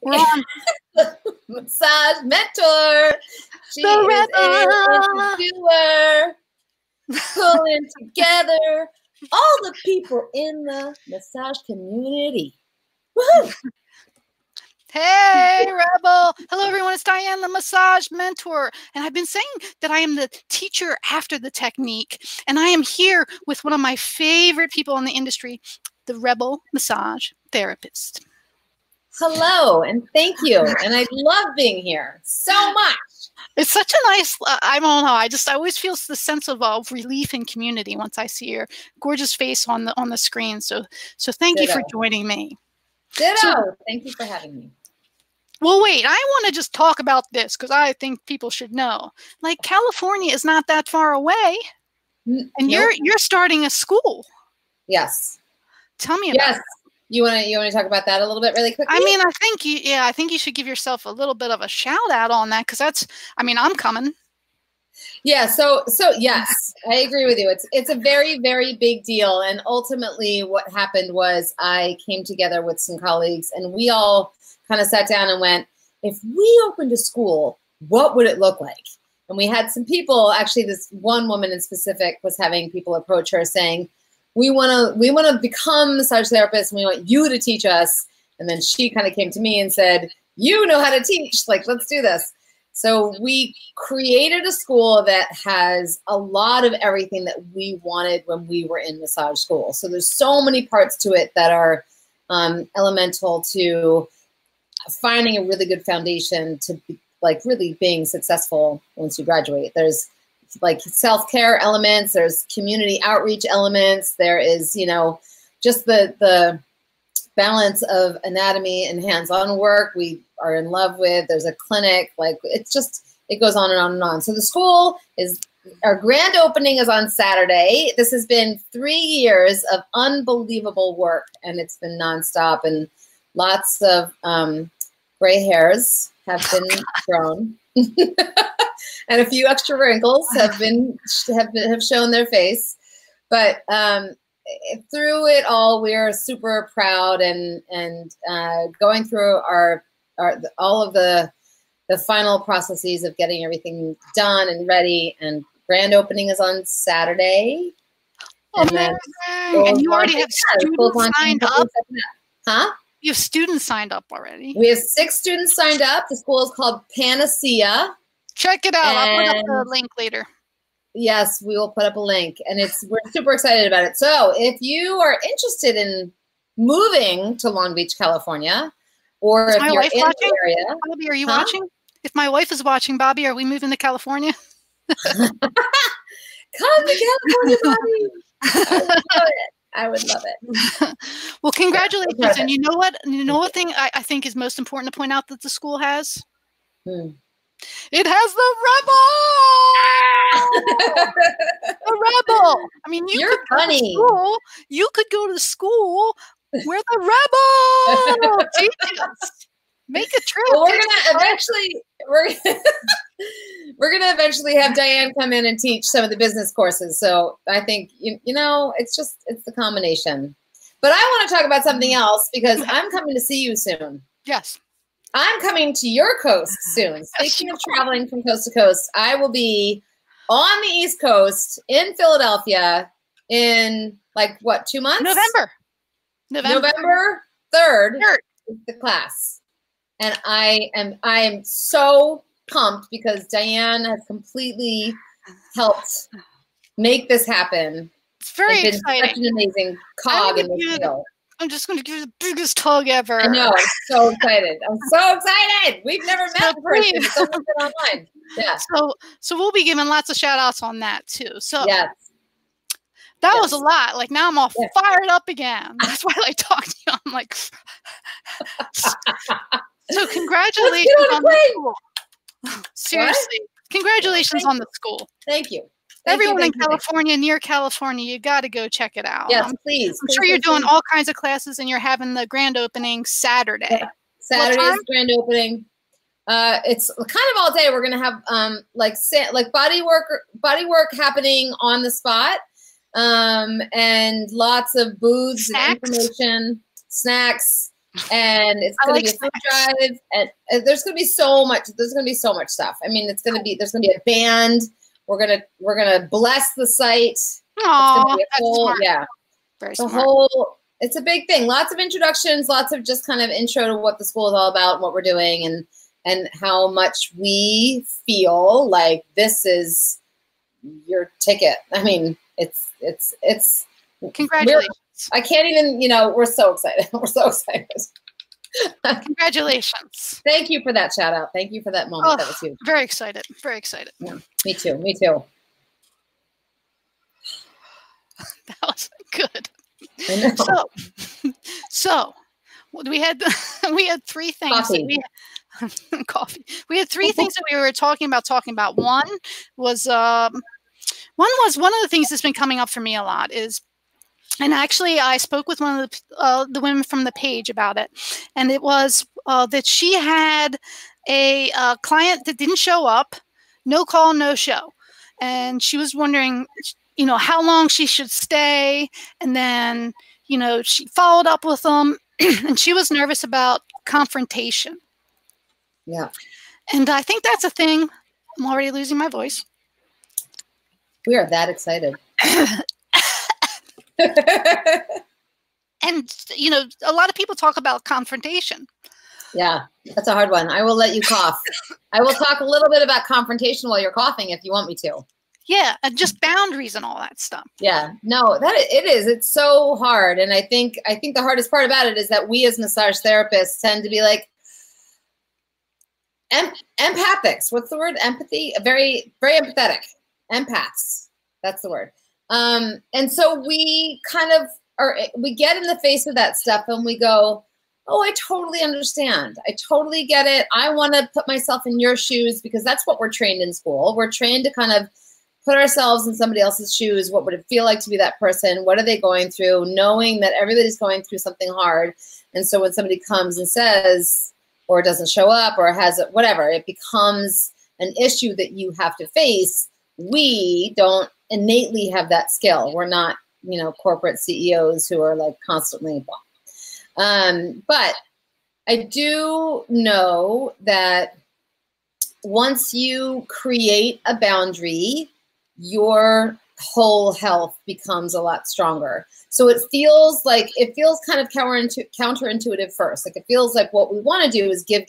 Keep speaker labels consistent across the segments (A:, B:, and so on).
A: We're on
B: Massage mentor. She
A: The
B: is
A: Rebel.
B: a doer, pulling together all the people in the massage community. Woohoo!
A: Hey, Rebel. Hello, everyone. It's Diane, the massage mentor. And I've been saying that I am the teacher after the technique. And I am here with one of my favorite people in the industry, the Rebel massage therapist.
B: Hello, and thank you. And I love being here so much.
A: It's such a nice, I don't know, I always feel the sense of relief and community once I see your gorgeous face on the screen. So thank you for joining me.
B: Ditto. So, thank you for having me.
A: Well, wait, I want to just talk about this because I think people should know. Like, California is not that far away. And
B: nope.
A: you're starting a school.
B: Yes.
A: Tell me about it.
B: You want to talk about that a little bit really quickly?
A: I mean, I think you should give yourself a little bit of a shout out on that because I'm coming.
B: Yeah, so yes, I agree with you. It's a very, very big deal. And ultimately what happened was I came together with some colleagues and we all kind of sat down and went, if we opened a school, what would it look like? And we had some people, actually this one woman in specific was having people approach her saying, we want to become massage therapists and we want you to teach us. And then she kind of came to me and said, you know how to teach, like, let's do this. So we created a school that has a lot of everything that we wanted when we were in massage school. So there's so many parts to it that are elemental to finding a really good foundation to be, like, really being successful once you graduate. There's like self-care elements, there's community outreach elements, there is, you know, just the balance of anatomy and hands-on work we are in love with. There's a clinic, like it's just, it goes on and on and on. So the school is, our grand opening is on Saturday. This has been 3 years of unbelievable work and it's been nonstop and lots of gray hairs have been grown. And a few extra wrinkles have shown their face, but through it all, we're super proud and going through all of the final processes of getting everything done and ready. And grand opening is on Saturday.
A: And you already have students signed up?
B: Huh?
A: You have students signed up already?
B: We have 6 students signed up. The school is called Panacea.
A: Check it out. I'll put up the link later.
B: Yes, we will put up a link, and we're super excited about it. So if you are interested in moving to Long Beach, California, or if you're in the area.
A: Bobby, are you watching? If my wife is watching, Bobby, are we moving to California?
B: Come to California, Bobby. I would love it.
A: Well, congratulations. Yeah, and you know what? You know what thing I think is most important to point out that the school has? It has the Rebel! The Rebel! I mean,
B: you're funny.
A: You could go to school where the Rebel teaches. Make a trip.
B: Well, we're gonna eventually have Diane come in and teach some of the business courses. So I think you know it's the combination. But I want to talk about something else because I'm coming to see you soon.
A: Yes.
B: I'm coming to your coast soon. Speaking of traveling from coast to coast, I will be on the East Coast in Philadelphia in like what, 2 months? November 3rd is the class. And I am so pumped because Diane has completely helped make this happen.
A: It's very exciting.
B: Such an amazing cog in the wheel.
A: I'm just going to give you the biggest hug ever.
B: I know. I'm so excited. I'm so excited. We've never met in person. It's only been online. Yeah.
A: So we'll be giving lots of shout outs on that too. So
B: yes.
A: That was a lot. Like now I'm all fired up again. That's why I talk to you. I'm like, so congratulations on the school. Seriously. Congratulations on the school.
B: Thank you.
A: Everyone in California, near California, you got to go check it out.
B: Yes, please.
A: I'm sure you're doing all kinds of classes and you're having the grand opening Saturday.
B: Yeah. Saturday's grand opening. It's kind of all day. We're going to have like body work happening on the spot. And lots of booths and information. snacks, and it's going to be a food drive, and there's going to be so much. There's going to be so much stuff. I mean, there's going to be a band. We're gonna bless the site.
A: Oh,
B: yeah,
A: very smart.
B: It's a big thing. Lots of introductions, lots of just kind of intro to what the school is all about, what we're doing, and how much we feel like this is your ticket. I mean, it's
A: congratulations.
B: I can't even, we're so excited. We're so excited.
A: Congratulations.
B: Thank you for that shout out. Thank you for that moment.
A: Oh,
B: that was huge.
A: Very excited. Very excited.
B: Yeah, me too. Me too.
A: That was good.
B: I know.
A: So we had three things.
B: Coffee.
A: Coffee. We had three things that we were talking about. One was one of the things that's been coming up for me a lot is, and actually I spoke with one of the women from the page about it, and it was that she had a client that didn't show up, no call, no show, and she was wondering, how long she should stay, and then she followed up with them, and she was nervous about confrontation.
B: Yeah.
A: And I think that's a thing. I'm already losing my voice.
B: We are that excited.
A: And, a lot of people talk about confrontation.
B: Yeah, that's a hard one. I will let you cough. I will talk a little bit about confrontation while you're coughing if you want me to.
A: Yeah, and just boundaries and all that stuff.
B: Yeah, no, it is. It's so hard. And I think the hardest part about it is that we as massage therapists tend to be like, empathics. What's the word? Empathy? Very, very empathetic. Empaths. That's the word. And so we we get in the face of that stuff and we go, oh, I totally understand. I totally get it. I want to put myself in your shoes because that's what we're trained in school. We're trained to kind of put ourselves in somebody else's shoes. What would it feel like to be that person? What are they going through? Knowing that everybody's going through something hard. And so when somebody comes and says, or doesn't show up or has whatever, it becomes an issue that you have to face. We don't innately have that skill. We're not, corporate CEOs who are like constantly. But I do know that once you create a boundary, your whole health becomes a lot stronger. So it feels kind of counterintuitive first. Like it feels like what we want to do is give.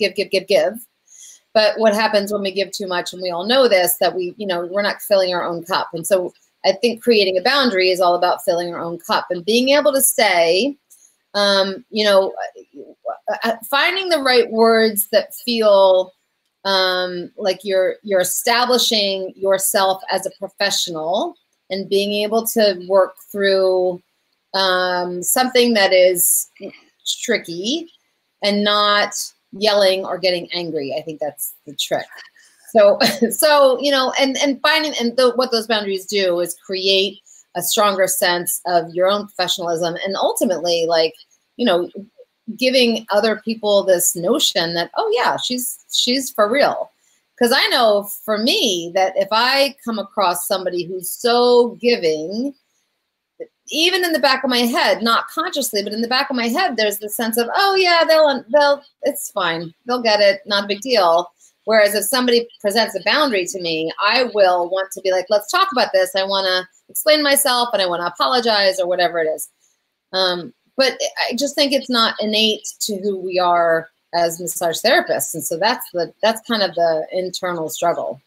B: But what happens when we give too much, and we all know this, that we're not filling our own cup. And so I think creating a boundary is all about filling our own cup and being able to say, finding the right words that feel like you're establishing yourself as a professional and being able to work through something that is tricky and not yelling or getting angry. I think that's the trick. So and finding, what those boundaries do is create a stronger sense of your own professionalism and ultimately giving other people this notion that, oh yeah, she's for real. Because I know for me that if I come across somebody who's so giving, even in the back of my head, not consciously, but in the back of my head, there's the sense of, oh yeah, they'll, it's fine. They'll get it. Not a big deal. Whereas if somebody presents a boundary to me, I will want to be like, let's talk about this. I want to explain myself and I want to apologize or whatever it is. But I just think it's not innate to who we are as massage therapists. And so that's kind of the internal struggle.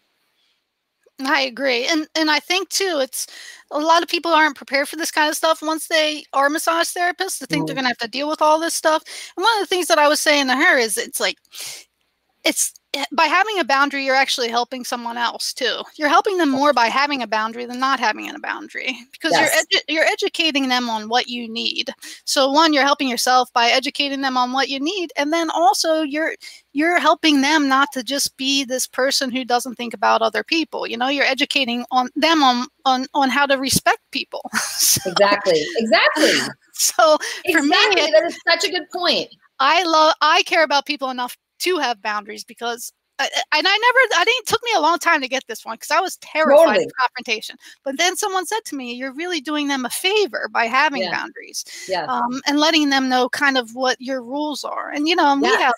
A: I agree. And I think too, it's a lot of people aren't prepared for this kind of stuff once they are massage therapists. They think they're going to have to deal with all this stuff. And one of the things that I was saying to her is it's by having a boundary, you're actually helping someone else too. You're helping them more by having a boundary than not having a boundary, because yes, you're educating them on what you need. So one, you're helping yourself by educating them on what you need, and then also you're helping them not to just be this person who doesn't think about other people. You're educating them on how to respect people.
B: Exactly.
A: So for me,
B: that is such a good point.
A: I care about people enough to have boundaries because I didn't, took me a long time to get this one because I was terrified
B: Totally.
A: of confrontation. But then someone said to me, you're really doing them a favor by having
B: Yeah.
A: boundaries,
B: Yeah.
A: and letting them know kind of what your rules are. And, you know, and
B: Yes.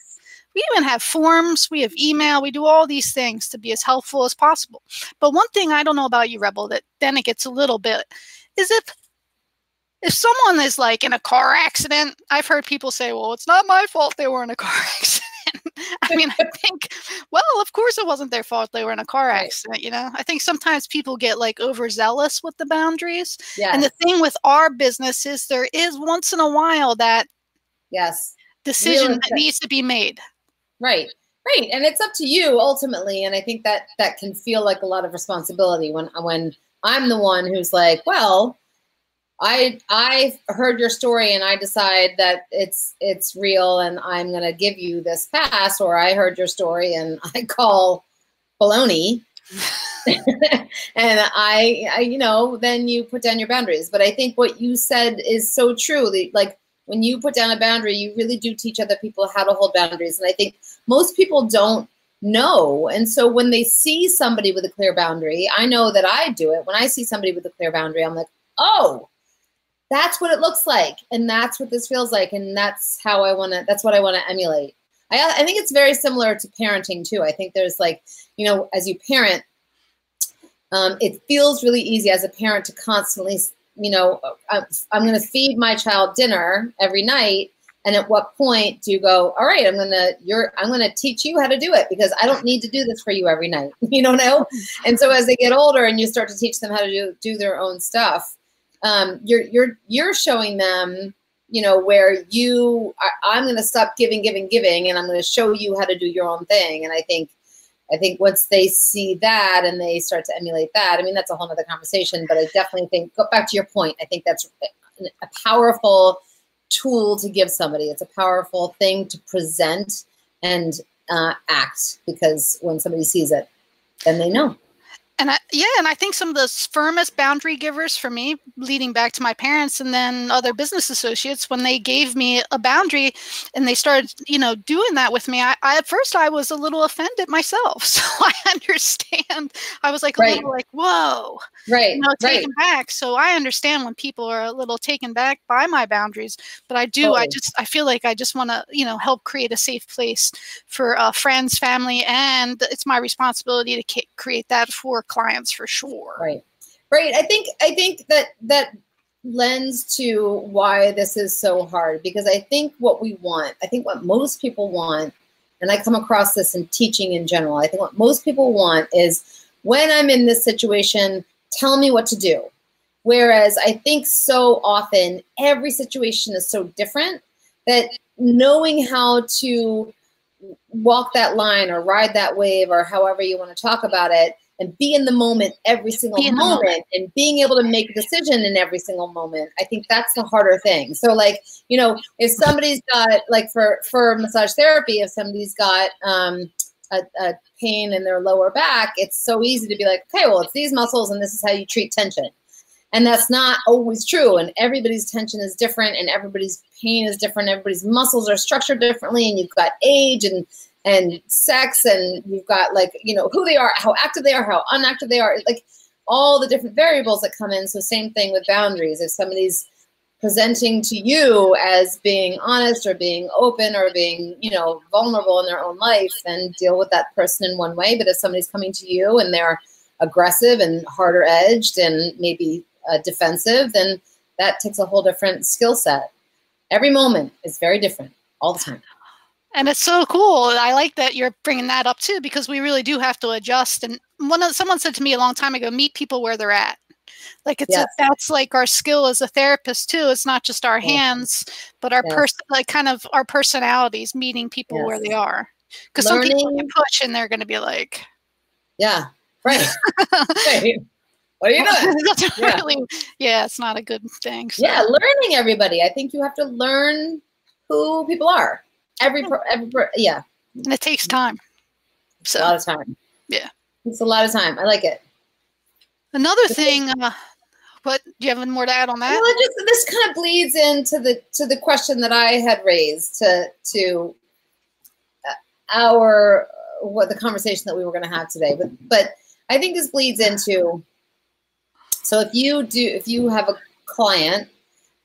A: we even have forms, we have email, we do all these things to be as helpful as possible. But one thing I don't know about you, Rebel, that then it gets a little bit, is if someone is like in a car accident, I've heard people say, well, it's not my fault they were in a car accident. I mean, I think, well, of course it wasn't their fault they were in a car accident, you know? I think sometimes people get like overzealous with the boundaries.
B: Yes.
A: And the thing with our business is there is once in a while that decision that needs to be made.
B: Right. Right. And it's up to you ultimately. And I think that that can feel like a lot of responsibility when I'm the one who's like, well, I heard your story and I decide that it's real and I'm going to give you this pass, or I heard your story and I call baloney and I, you know, then you put down your boundaries. But I think what you said is so true. Like when you put down a boundary, you really do teach other people how to hold boundaries. And I think most people don't know. And so when they see somebody with a clear boundary, I know that I do it. When I see somebody with a clear boundary, I'm like, oh, that's what it looks like. And that's what this feels like. And that's how that's what I want to emulate. I think it's very similar to parenting too. I think there's like, you know, as you parent, it feels really easy as a parent to constantly, you know, I'm going to feed my child dinner every night. And at what point do you go, all right, I'm going to teach you how to do it because I don't need to do this for you every night. You don't know? And so as they get older and you start to teach them how to do their own stuff, you're showing them, you know, where I'm going to stop giving, and I'm going to show you how to do your own thing. And I think once they see that and they start to emulate that, I mean, that's a whole nother conversation, but I definitely think, go back to your point, I think that's a powerful tool to give somebody. It's a powerful thing to present and act, because when somebody sees it, then they know.
A: And I think some of the firmest boundary givers for me, leading back to my parents and then other business associates, when they gave me a boundary and they started, you know, doing that with me, at first I was a little offended myself. So I understand. I was like a little like, whoa, you know, taken back. So I understand when people are a little taken back by my boundaries, but I feel like I just want to, you know, help create a safe place for friends, family, and it's my responsibility to create that for clients for sure.
B: Right. I think that lends to why this is so hard, because I think what most people want, and I come across this in teaching in general, I think what most people want is, when I'm in this situation, tell me what to do. Whereas I think so often every situation is so different that knowing how to walk that line or ride that wave or however you want to talk about it, and be in the moment every single moment, and being able to make a decision in every single moment. I think that's the harder thing. So like, you know, if somebody's got, like for massage therapy, if somebody's got a pain in their lower back, it's so easy to be like, okay, well, it's these muscles and this is how you treat tension. And that's not always true. And everybody's tension is different and everybody's pain is different. Everybody's muscles are structured differently, and you've got age and sex, and you've got, like, you know, who they are, how active they are, how inactive they are, like all the different variables that come in. So same thing with boundaries. If somebody's presenting to you as being honest or being open or being, you know, vulnerable in their own life, then deal with that person in one way. But if somebody's coming to you and they're aggressive and harder edged and maybe defensive, then that takes a whole different skill set. Every moment is very different all the time.
A: And it's so cool. I like that you're bringing that up too, because we really do have to adjust. And someone said to me a long time ago, meet people where they're at. Like that's like our skill as a therapist too. It's not just our hands, but our kind of our personalities, meeting people where they are. Because some people can push and they're going to be like,
B: yeah, right. Right. What are you doing?
A: It's not a good thing. So.
B: Yeah, learning everybody. I think you have to learn who people are. And
A: it takes time.
B: So, a lot of time.
A: Yeah.
B: It's a lot of time. I like it.
A: Another thing, what do you have more to add on that?
B: Well, this kind of bleeds into the question that I had raised to our what the conversation that we were going to have today. But I think this bleeds into, so if you have a client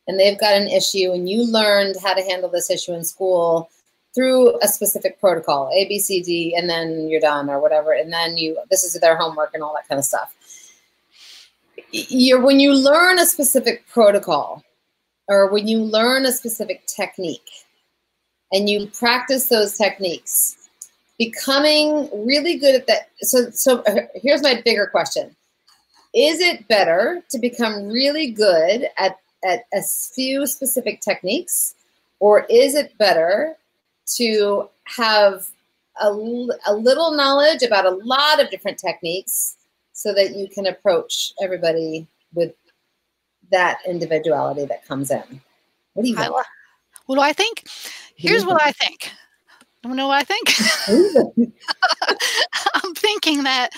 B: and they've got an issue and you learned how to handle this issue in school through a specific protocol, A, B, C, D, and then you're done or whatever, and then this is their homework and all that kind of stuff. When you learn a specific protocol or when you learn a specific technique and you practice those techniques, becoming really good at that. So here's my bigger question. Is it better to become really good at a few specific techniques, or is it better to have a little knowledge about a lot of different techniques so that you can approach everybody with that individuality that comes in? What do you think?
A: What do I think? Here's what I think. You know what I think? I'm thinking that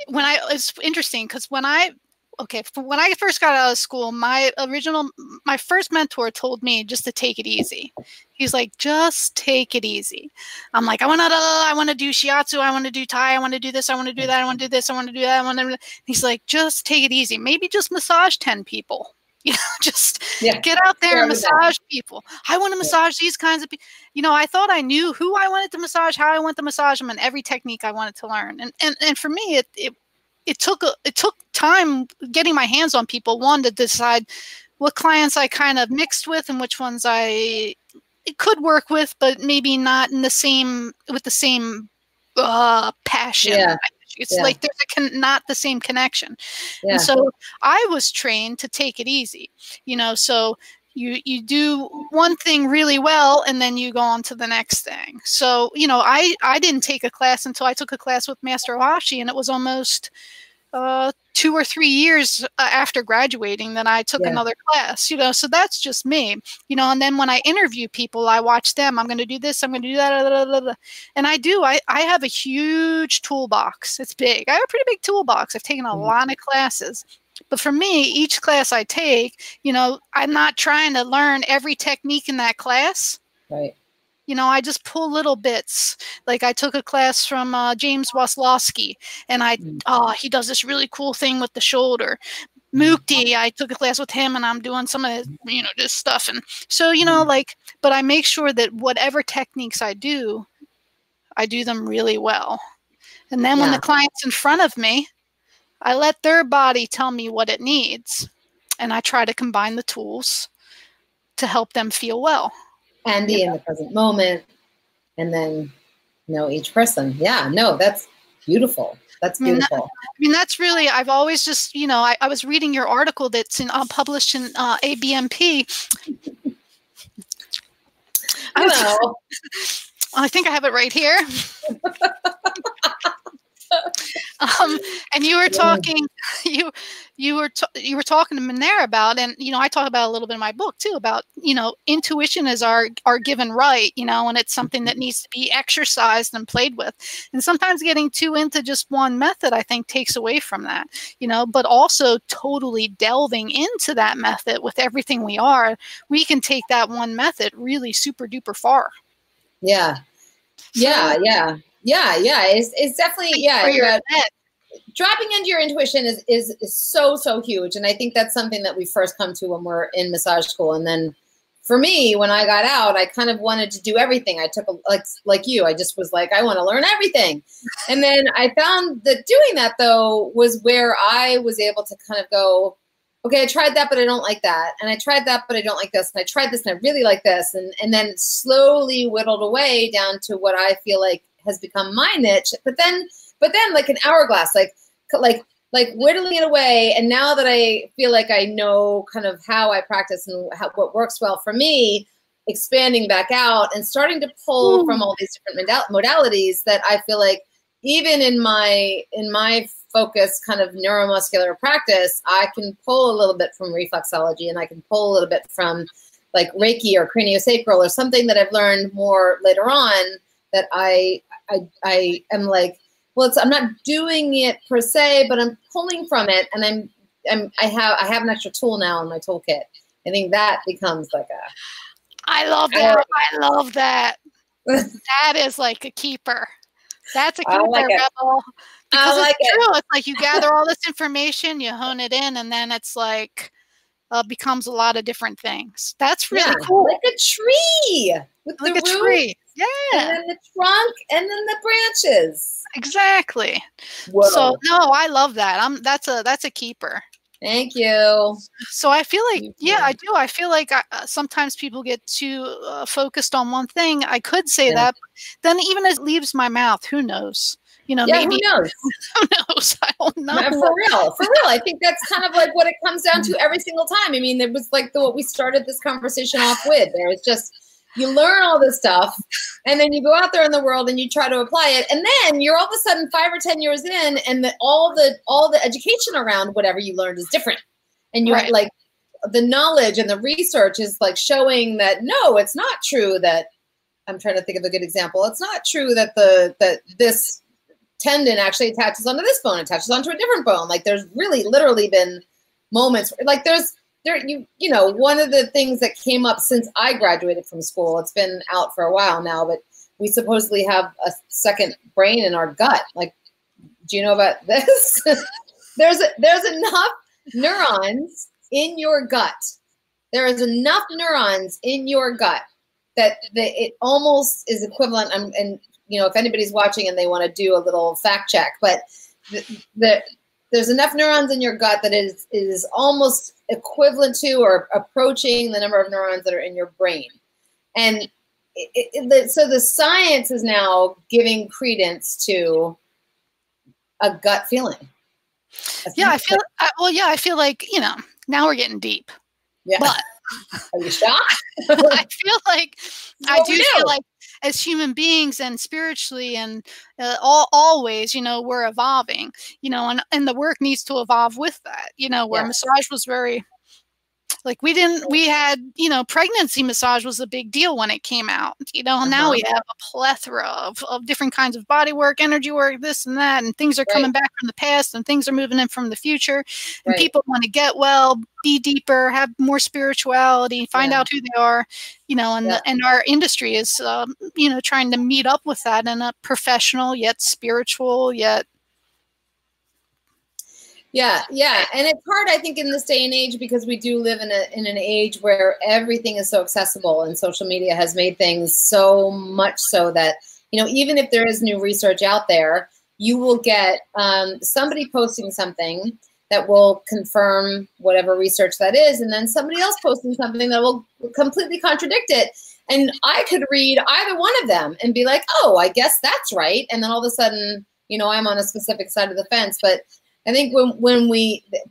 A: it's interesting because when I first got out of school, my first mentor told me just to take it easy. He's like, just take it easy. I'm like, I want to do shiatsu. I want to do Thai. I want to do this. I want to do that. I want to do this. I want to do that. He's like, just take it easy. Maybe just massage 10 people. Just get out there and massage people. I want to massage these kinds of people. I thought I knew who I wanted to massage, how I wanted to massage them, and every technique I wanted to learn. And for me, it took time getting my hands on people. One, to decide what clients I kind of mixed with and which ones I could work with, but maybe not with the same passion. Yeah. It's like there's not the same connection. Yeah. And so I was trained to take it easy, so you do one thing really well and then you go on to the next thing. So, I didn't take a class until I took a class with Master Ohashi, and it was almost 2 or 3 years after graduating that I took another class, so that's just me, and then when I interview people, I watch them. I'm going to do this. I'm going to do that. Blah, blah, blah. And I have a huge toolbox. It's big. I have a pretty big toolbox. I've taken a lot of classes, but for me, each class I take, I'm not trying to learn every technique in that class.
B: Right.
A: I just pull little bits. Like I took a class from James Waslowski, and he does this really cool thing with the shoulder. Mukti, I took a class with him, and I'm doing some of this stuff. And so, but I make sure that whatever techniques I do them really well. And then when the client's in front of me, I let their body tell me what it needs, and I try to combine the tools to help them feel well.
B: And be in the present moment, and then know each person. Yeah, no, that's beautiful. That's beautiful.
A: That's really, I've always just, I was reading your article that's published in ABMP. I think I have it right here. And you were talking, you were talking to Manera about, and I talk about a little bit in my book too about intuition is our given right, and it's something that needs to be exercised and played with. And sometimes getting too into just one method, I think, takes away from that, but also totally delving into that method with everything we can take that one method really super duper far.
B: Yeah. Yeah. It's definitely, dropping into your intuition is so huge. And I think that's something that we first come to when we're in massage school. And then for me, when I got out, I kind of wanted to do everything. I took like you, I just was like, I want to learn everything. And then I found that doing that though was where I was able to kind of go, okay, I tried that, but I don't like that. And I tried that, but I don't like this. And I tried this and I really like this. And then slowly whittled away down to what I feel like has become my niche. But then like an hourglass, like whittling it away. And now that I feel like I know kind of how I practice and what works well for me, expanding back out and starting to pull from all these different modalities that I feel like even in my focus kind of neuromuscular practice, I can pull a little bit from reflexology, and I can pull a little bit from like Reiki or craniosacral or something that I've learned more later on that I am like, well, I'm not doing it per se, but I'm pulling from it, and I have an extra tool now in my toolkit. I think that becomes like
A: I love that. I love that. That is like a keeper. That's a
B: I
A: keeper,
B: like it.
A: Rebel. Because
B: I like
A: it's true.
B: it.
A: It's like you gather all this information, you hone it in, and then it's like becomes a lot of different things. That's really cool.
B: Like a tree with
A: Like
B: the
A: a
B: root
A: tree.
B: and
A: Yeah,
B: then the trunk and then the branches.
A: exactly.
B: Whoa.
A: So no, I love that. That's a keeper.
B: Thank you.
A: So I feel like,
B: Thank
A: yeah,
B: you.
A: I do. I feel like sometimes people get too focused on one thing. I could say
B: Yeah.
A: that, then even as it leaves my mouth, who knows? You know,
B: Yeah,
A: maybe
B: who knows?
A: who knows? I don't know.
B: For real. I think that's kind of like what it comes down to every single time. I mean, it was like what we started this conversation off with. There is just, you learn all this stuff, and then you go out there in the world and you try to apply it, and then you're all of a sudden 5 or 10 years in, and all the education around whatever you learned is different, and you're like, the knowledge and the research is like showing that no, it's not true that. I'm trying to think of a good example. It's not true that that this tendon actually attaches onto this bone, attaches onto a different bone. Like there's really literally been moments like you know, one of the things that came up since I graduated from school, it's been out for a while now, but we supposedly have a second brain in our gut. Like, do you know about this? there's enough neurons in your gut. There is enough neurons in your gut that it almost is equivalent. And you know, if anybody's watching and they want to do a little fact check, but there's enough neurons in your gut that is almost equivalent to or approaching the number of neurons that are in your brain. And so the science is now giving credence to a gut feeling.
A: Yeah, I feel like, you know, now we're getting deep.
B: Yeah.
A: But
B: are you shocked?
A: I feel like feel like as human beings and spiritually and always, you know, we're evolving, you know, and the work needs to evolve with that, you know, where massage was very, like we had, you know, pregnancy massage was a big deal when it came out, you know, and now we have a plethora of different kinds of body work, energy work, this and that, and things are coming back from the past and things are moving in from the future, and people want to get well, be deeper, have more spirituality, find out who they are, you know, and our industry is, you know, trying to meet up with that in a professional yet spiritual yet.
B: Yeah, and it's hard, I think, in this day and age because we do live in an age where everything is so accessible, and social media has made things so much so that, you know, even if there is new research out there, you will get somebody posting something that will confirm whatever research that is, and then somebody else posting something that will completely contradict it. And I could read either one of them and be like, oh, I guess that's right. And then all of a sudden, you know, I'm on a specific side of the fence. But I think when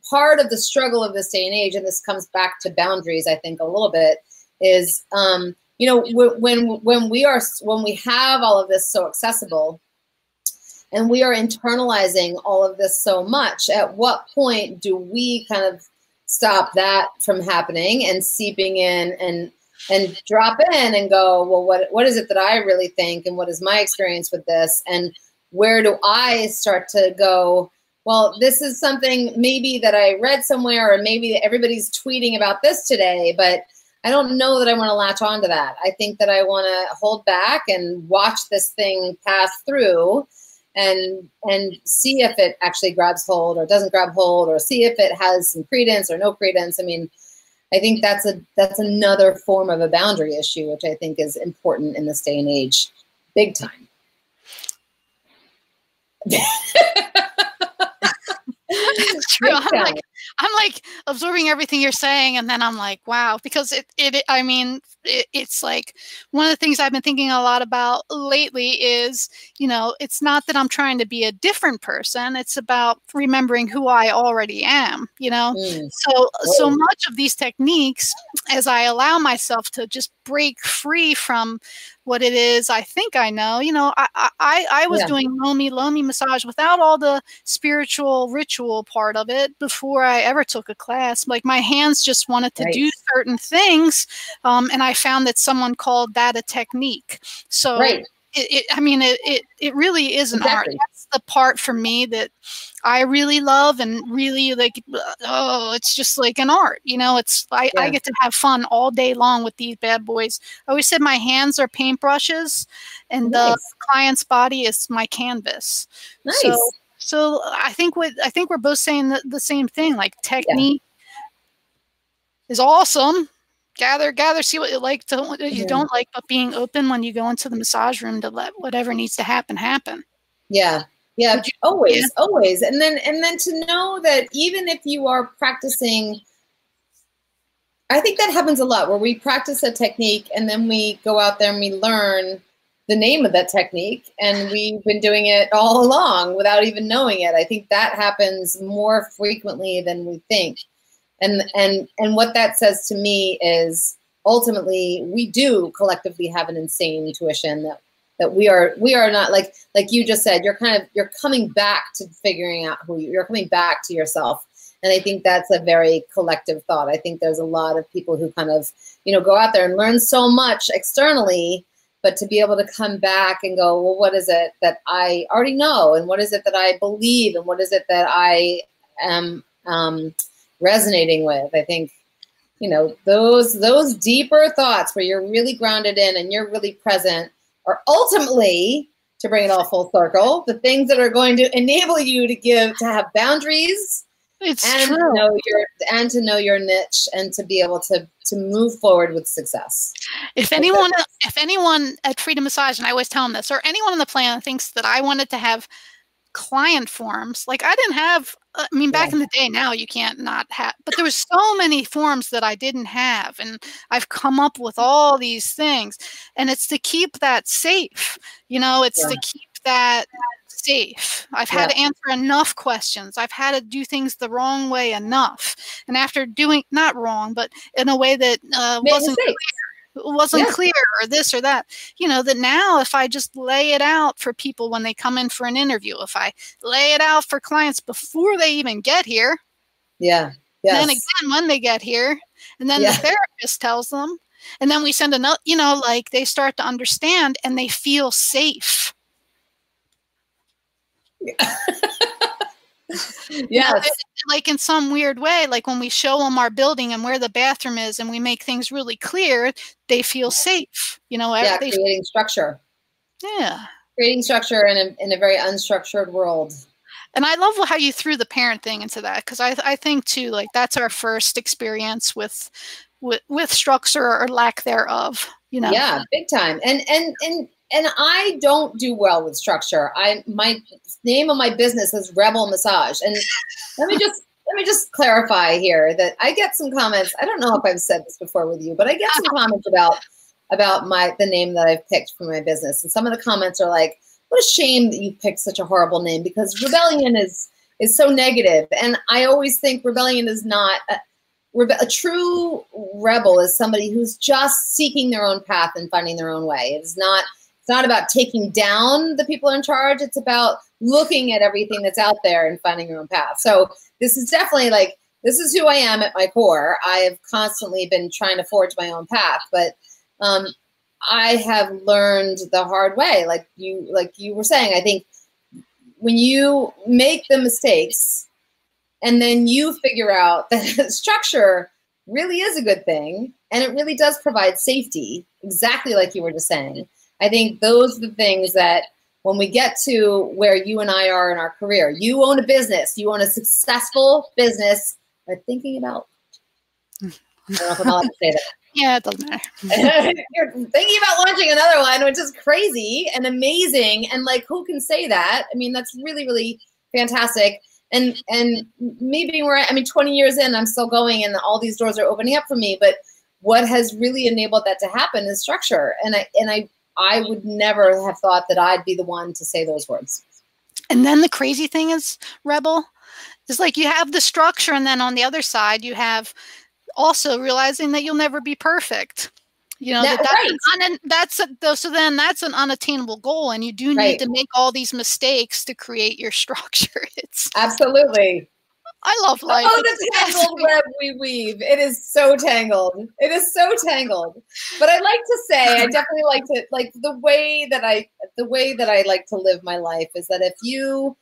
B: part of the struggle of this day and age, and this comes back to boundaries, I think a little bit, is, you know, when we have all of this so accessible and we are internalizing all of this so much, at what point do we kind of stop that from happening and seeping in and drop in and go, well, what is it that I really think? And what is my experience with this? And where do I start to go, well, this is something maybe that I read somewhere, or maybe everybody's tweeting about this today, but I don't know that I want to latch on to that. I think that I want to hold back and watch this thing pass through and see if it actually grabs hold or doesn't grab hold, or see if it has some credence or no credence. I mean, I think that's another form of a boundary issue, which I think is important in this day and age, big time.
A: It's true. I'm like absorbing everything you're saying, and then I'm like, wow, because it's like one of the things I've been thinking a lot about lately is, you know, it's not that I'm trying to be a different person. It's about remembering who I already am, you know? So much of these techniques, as I allow myself to just break free from what it is I think I know, you know, I was doing Lomi massage without all the spiritual ritual part of it before I ever took a class. Like my hands just wanted to do certain things, and I found that someone called that a technique. So it really is an art.
B: Exactly.
A: That's the part for me that I really love and really like. Oh, it's just like an art, you know. It's I
B: Yeah.
A: get to have fun all day long with these bad boys. I always said my hands are paintbrushes, and the
B: Nice.
A: client's body is my canvas.
B: Nice.
A: So I think we're both saying the same thing. Like technique is awesome. Gather, see what you like, what you don't like, but being open when you go into the massage room to let whatever needs to happen happen.
B: Yeah. Yeah. Always. And then to know that even if you are practicing, I think that happens a lot where we practice a technique and then we go out there and we learn the name of that technique, and we've been doing it all along without even knowing it. I think that happens more frequently than we think. And what that says to me is ultimately we do collectively have an insane intuition that we are not like you just said, you're coming back to figuring out who you're coming back to yourself. And I think that's a very collective thought. I think there's a lot of people who kind of, go out there and learn so much externally, but to be able to come back and go, well, what is it that I already know? And what is it that I believe? And what is it that I am resonating with? I think, those deeper thoughts where you're really grounded in and you're really present are ultimately, to bring it all full circle, the things that are going to enable you to have boundaries.
A: It's
B: and
A: true.
B: To know your niche and to be able to move forward with success.
A: If anyone at Freedom Massage, and I always tell them this, or anyone on the planet thinks that I wanted to have client forms, like I didn't have, back in the day, now you can't not have, but there was so many forms that I didn't have. And I've come up with all these things, and it's to keep that safe. It's to keep that safe. I've had to answer enough questions. I've had to do things the wrong way enough. And after doing, not wrong, but in a way that wasn't clear or this or that, that now if I just lay it out for people when they come in for an interview, if I lay it out for clients before they even get here, then again, when they get here, and then the therapist tells them, and then we send another, like they start to understand and they feel safe.
B: Yes.
A: Like in some weird way, like when we show them our building and where the bathroom is and we make things really clear, they feel safe.
B: Creating structure.
A: Yeah.
B: Creating structure in a very unstructured world.
A: And I love how you threw the parent thing into that, because I think too, like that's our first experience with structure or lack thereof.
B: Yeah, big time. And I don't do well with structure. My name of my business is Rebel Massage. And let me just clarify here that I get some comments. I don't know if I've said this before with you, but I get some comments about the name that I've picked for my business. And some of the comments are like, what a shame that you picked such a horrible name, because rebellion is so negative. And I always think rebellion is not a true rebel is somebody who's just seeking their own path and finding their own way. It's not about taking down the people in charge. It's about looking at everything that's out there and finding your own path. So this is definitely this is who I am at my core. I have constantly been trying to forge my own path, but I have learned the hard way. Like you were saying, I think when you make the mistakes and then you figure out that structure really is a good thing and it really does provide safety, exactly like you were just saying, I think those are the things that when we get to where you and I are in our career, you own a business, you own a successful business, are thinking about, I don't know if I'm allowed to say that.
A: Yeah, it doesn't matter.
B: You're thinking about launching another one, which is crazy and amazing. And who can say that? That's really, really fantastic. And me being 20 years in, I'm still going and all these doors are opening up for me. But what has really enabled that to happen is structure. And I would never have thought that I'd be the one to say those words.
A: And then the crazy thing is, Rebel, is you have the structure, and then on the other side, you have also realizing that you'll never be perfect. That's an unattainable goal, and you do need to make all these mistakes to create your structure.
B: Absolutely.
A: I love life.
B: Oh, the tangled web we weave. It is so tangled. It is so tangled. But I like to say, I definitely like the way that the way that I like to live my life is that if you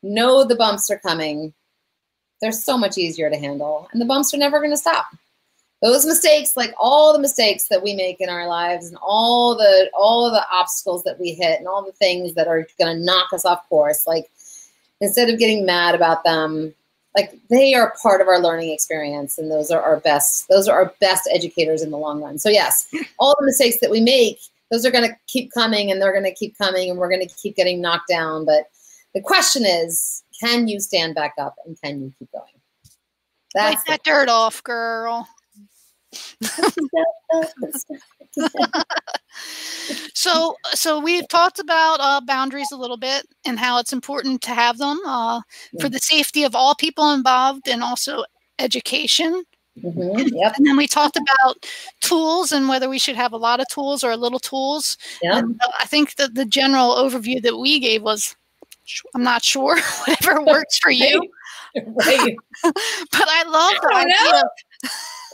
B: know the bumps are coming, they're so much easier to handle, and the bumps are never going to stop. Those mistakes, like all the mistakes that we make in our lives and all the obstacles that we hit and all the things that are going to knock us off course, like instead of getting mad about them, like they are part of our learning experience, and those are our best educators in the long run. So yes, all the mistakes that we make, those are going to keep coming, and they're going to keep coming, and we're going to keep getting knocked down. But the question is, can you stand back up, and can you keep going?
A: Wipe that dirt off, girl. So we've talked about boundaries a little bit and how it's important to have them for the safety of all people involved, and also education.
B: Yep.
A: And then we talked about tools and whether we should have a lot of tools or a little tools.
B: Yep.
A: And I think that the general overview that we gave was, I'm not sure, whatever works for you.
B: Right.
A: But I love the idea.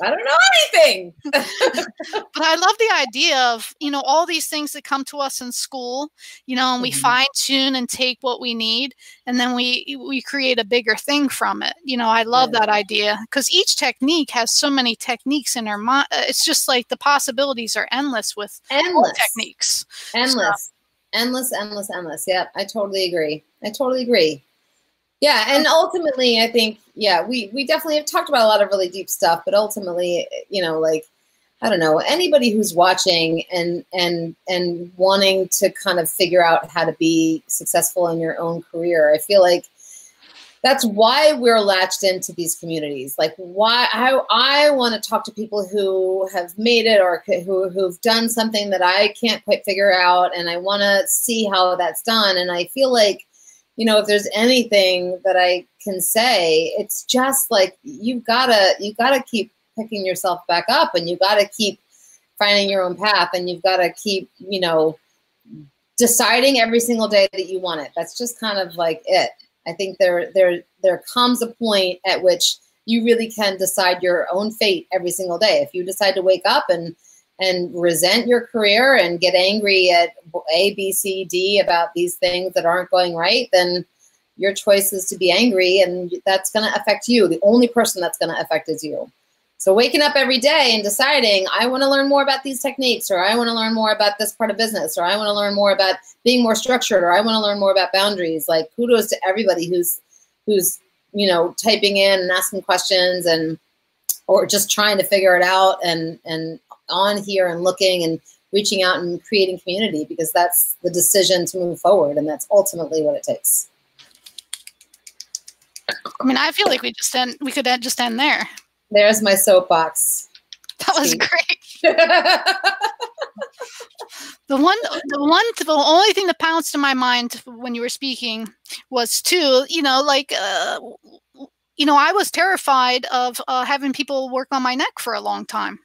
B: I don't know anything.
A: But I love the idea of, all these things that come to us in school, and we fine tune and take what we need, and then we create a bigger thing from it. I love that idea, because each technique has so many techniques in our mind. It's just like the possibilities are endless with all techniques.
B: Endless. Yep. I totally agree. Yeah, and ultimately, I think, we definitely have talked about a lot of really deep stuff, but ultimately, like, I don't know, anybody who's watching and wanting to kind of figure out how to be successful in your own career, I feel like that's why we're latched into these communities. Like, why I want to talk to people who have made it, or who've done something that I can't quite figure out, and I want to see how that's done. And I feel like, if there's anything that I can say, it's just like you've gotta keep picking yourself back up, and you gotta keep finding your own path, and you've gotta keep, deciding every single day that you want it. That's just kind of like it. I think there comes a point at which you really can decide your own fate every single day. If you decide to wake up and resent your career and get angry at A, B, C, D about these things that aren't going right, then your choice is to be angry, and that's going to affect you. The only person that's going to affect is you. So waking up every day and deciding, I want to learn more about these techniques, or I want to learn more about this part of business, or I want to learn more about being more structured, or I want to learn more about boundaries. Like, kudos to everybody who's typing in and asking questions, or just trying to figure it out, and on here and looking and reaching out and creating community, because that's the decision to move forward, and that's ultimately what it takes.
A: I mean, I feel like we could just end there.
B: There's my soapbox.
A: That was great. The only thing that pounced in my mind when you were speaking was too, I was terrified of having people work on my neck for a long time.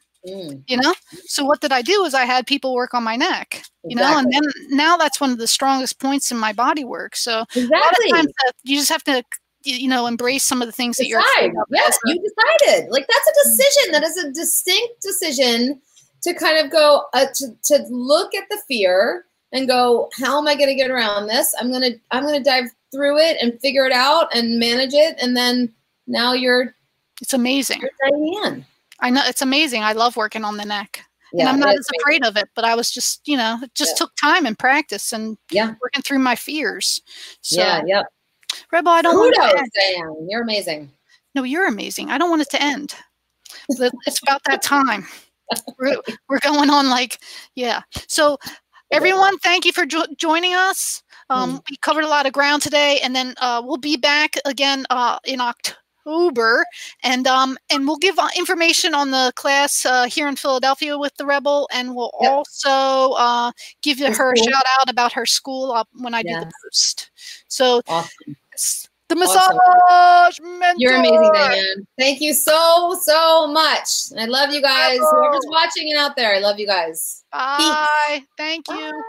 A: So what did I do is I had people work on my neck, and then now that's one of the strongest points in my body work. So a lot of times you just have to, embrace some of the things that you're afraid of.
B: Yes, you decided. Like, that's a decision. That is a distinct decision to kind of go, to look at the fear and go, how am I going to get around this? I'm going to dive through it and figure it out and manage it. And then now
A: it's amazing.
B: You're Diane.
A: I know, it's amazing. I love working on the neck. Yeah, and I'm not as afraid of it, but I was just, it just took time and practice and working through my fears. So, Rebel, I don't want to end.
B: Diane. You're amazing.
A: No, you're amazing. I don't want it to end. It's about that time. We're going on So everyone, thank you for joining us. We covered a lot of ground today, and then we'll be back again in October, and we'll give information on the class here in Philadelphia with the Rebel, and we'll also give her a shout out about her school when I do the post. So
B: awesome.
A: The Massage Mentor.
B: You're amazing, Diane. Thank you so much. I love you guys. Whoever's watching and out there, I love you guys.
A: Bye. Thank you.
B: Bye.